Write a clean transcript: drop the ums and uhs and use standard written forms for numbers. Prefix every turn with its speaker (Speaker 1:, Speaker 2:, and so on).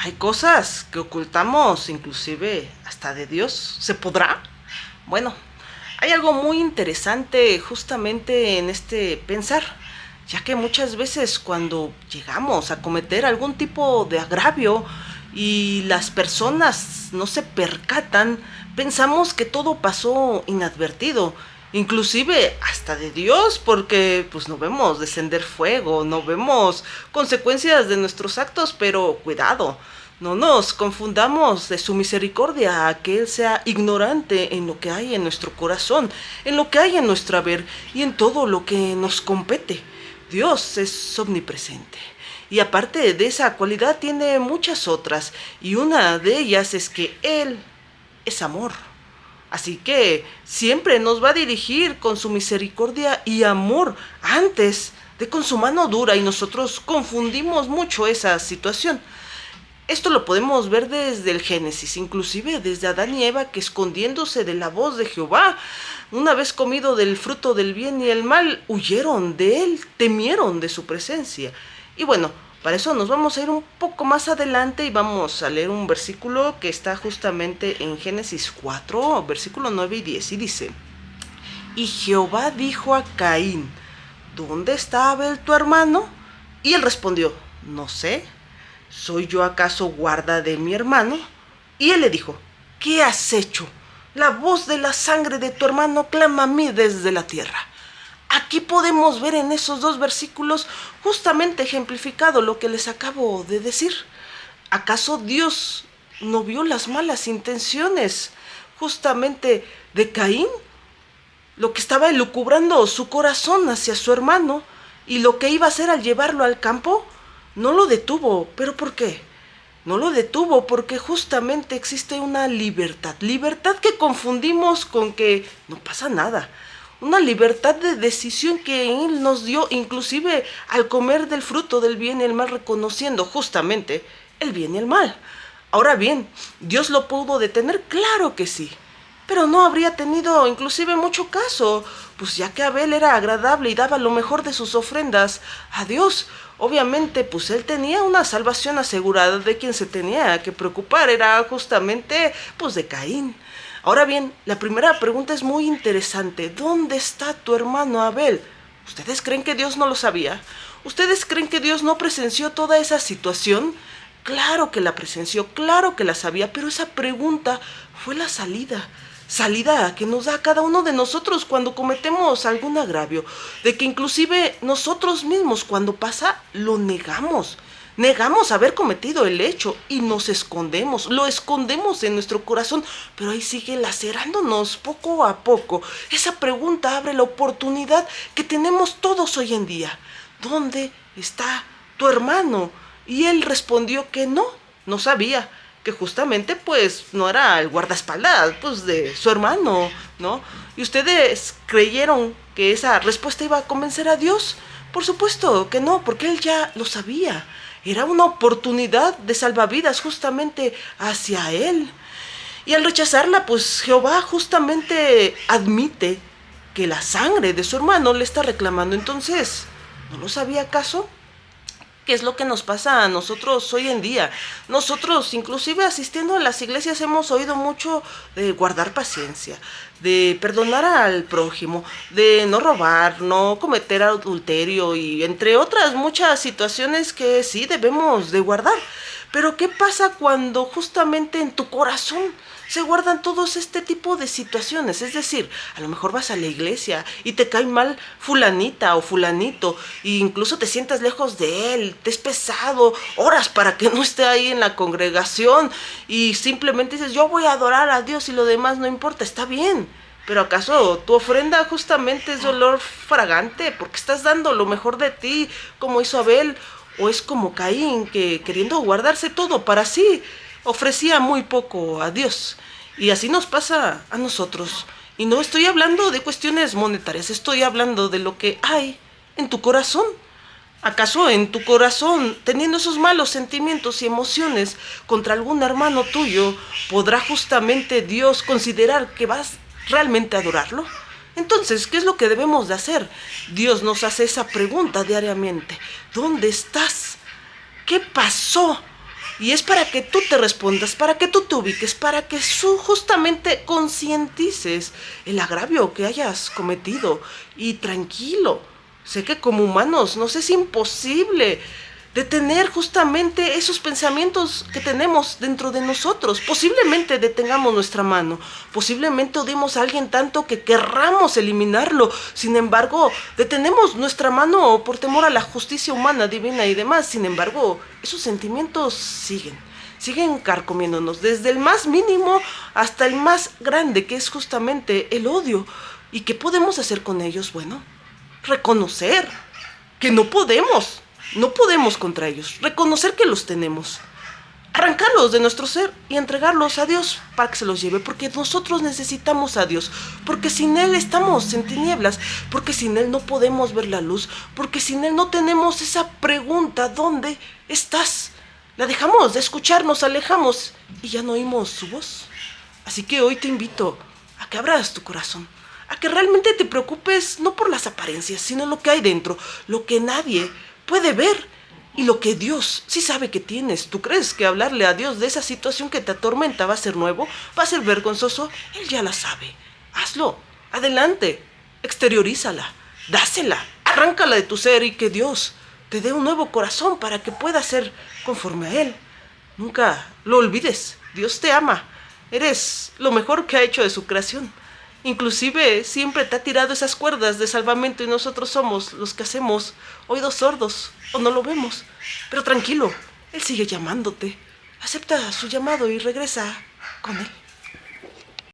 Speaker 1: Hay cosas que ocultamos, inclusive hasta de Dios. ¿Se podrá? Bueno, hay algo muy interesante justamente en este pensar, ya que muchas veces cuando llegamos a cometer algún tipo de agravio y las personas no se percatan, pensamos que todo pasó inadvertido, inclusive hasta de Dios, porque pues no vemos descender fuego, no vemos consecuencias de nuestros actos, pero cuidado, no nos confundamos de su misericordia a que Él sea ignorante en lo que hay en nuestro corazón, en lo que hay en nuestro haber y en todo lo que nos compete. Dios es omnipresente. Y aparte de esa cualidad tiene muchas otras, y una de ellas es que Él es amor. Así que siempre nos va a dirigir con su misericordia y amor antes de con su mano dura, y nosotros confundimos mucho esa situación. Esto lo podemos ver desde el Génesis, inclusive desde Adán y Eva, que escondiéndose de la voz de Jehová, una vez comido del fruto del bien y el mal, huyeron de él, temieron de su presencia. Y bueno, para eso nos vamos a ir un poco más adelante y vamos a leer un versículo que está justamente en Génesis 4, versículo 9 y 10, y dice: Y Jehová dijo a Caín: ¿Dónde está Abel tu hermano? Y él respondió: No sé. ¿Soy yo acaso guarda de mi hermano? Y él le dijo: ¿Qué has hecho? La voz de la sangre de tu hermano clama a mí desde la tierra. Aquí podemos ver en esos dos versículos justamente ejemplificado lo que les acabo de decir. ¿Acaso Dios no vio las malas intenciones justamente de Caín? Lo que estaba elucubrando su corazón hacia su hermano y lo que iba a hacer al llevarlo al campo. No lo detuvo. ¿Pero por qué? No lo detuvo porque justamente existe una libertad. Libertad que confundimos con que no pasa nada. Una libertad de decisión que Él nos dio, inclusive al comer del fruto del bien y el mal, reconociendo justamente el bien y el mal. Ahora bien, ¿Dios lo pudo detener? Claro que sí. Pero no habría tenido inclusive mucho caso, pues ya que Abel era agradable y daba lo mejor de sus ofrendas a Dios. Obviamente, pues él tenía una salvación asegurada. De quien se tenía que preocupar era justamente, pues, de Caín. Ahora bien, la primera pregunta es muy interesante. ¿Dónde está tu hermano Abel? ¿Ustedes creen que Dios no lo sabía? ¿Ustedes creen que Dios no presenció toda esa situación? Claro que la presenció, claro que la sabía, pero esa pregunta fue la salida. Salida que nos da a cada uno de nosotros cuando cometemos algún agravio, de que inclusive nosotros mismos cuando pasa lo negamos. Negamos haber cometido el hecho y nos escondemos, lo escondemos en nuestro corazón, pero ahí sigue lacerándonos poco a poco. Esa pregunta abre la oportunidad que tenemos todos hoy en día. ¿Dónde está tu hermano? Y él respondió que no, no sabía, que justamente pues no era el guardaespaldas pues de su hermano, ¿no? ¿Y ustedes creyeron que esa respuesta iba a convencer a Dios? Por supuesto que no, porque él ya lo sabía. Era una oportunidad de salvavidas justamente hacia él. Y al rechazarla, pues Jehová justamente admite que la sangre de su hermano le está reclamando. Entonces, ¿no lo sabía acaso? ¿Qué es lo que nos pasa a nosotros hoy en día? Nosotros, inclusive asistiendo a las iglesias, hemos oído mucho de guardar paciencia, de perdonar al prójimo, de no robar, no cometer adulterio y entre otras muchas situaciones que sí debemos de guardar. Pero ¿qué pasa cuando justamente en tu corazón se guardan todos este tipo de situaciones? Es decir, a lo mejor vas a la iglesia y te cae mal fulanita o fulanito e incluso te sientas lejos de él, te es pesado, oras para que no esté ahí en la congregación y simplemente dices: yo voy a adorar a Dios y lo demás no importa. Está bien, pero ¿acaso tu ofrenda justamente es dolor fragante porque estás dando lo mejor de ti como hizo Abel? ¿O es como Caín, que queriendo guardarse todo para sí, ofrecía muy poco a Dios? Y así nos pasa a nosotros. Y no estoy hablando de cuestiones monetarias, estoy hablando de lo que hay en tu corazón. ¿Acaso en tu corazón, teniendo esos malos sentimientos y emociones contra algún hermano tuyo, podrá justamente Dios considerar que vas realmente a adorarlo? Entonces, ¿qué es lo que debemos de hacer? Dios nos hace esa pregunta diariamente. ¿Dónde estás? ¿Qué pasó? Y es para que tú te respondas, para que tú te ubiques, para que justamente concientices el agravio que hayas cometido. Y tranquilo, sé que como humanos nos es imposible detener justamente esos pensamientos que tenemos dentro de nosotros. Posiblemente detengamos nuestra mano, posiblemente odiemos a alguien tanto que querramos eliminarlo. Sin embargo, detenemos nuestra mano por temor a la justicia humana, divina y demás. Sin embargo, esos sentimientos siguen carcomiéndonos, desde el más mínimo hasta el más grande, que es justamente el odio. ¿Y qué podemos hacer con ellos? Bueno, reconocer que no podemos contra ellos, reconocer que los tenemos, arrancarlos de nuestro ser y entregarlos a Dios para que se los lleve, porque nosotros necesitamos a Dios, porque sin Él estamos en tinieblas, porque sin Él no podemos ver la luz, porque sin Él no tenemos esa pregunta: ¿dónde estás? La dejamos de escuchar, nos alejamos y ya no oímos su voz. Así que hoy te invito a que abras tu corazón, a que realmente te preocupes no por las apariencias, sino lo que hay dentro, lo que nadie puede ver y lo que Dios sí sabe que tienes. ¿Tú crees que hablarle a Dios de esa situación que te atormenta va a ser nuevo? ¿Va a ser vergonzoso? Él ya la sabe. Hazlo. Adelante. Exteriorízala. Dásela. Arráncala de tu ser y que Dios te dé un nuevo corazón para que puedas ser conforme a Él. Nunca lo olvides. Dios te ama. Eres lo mejor que ha hecho de su creación. Inclusive siempre te ha tirado esas cuerdas de salvamento y nosotros somos los que hacemos oídos sordos o no lo vemos. Pero tranquilo, Él sigue llamándote. Acepta su llamado y regresa con Él.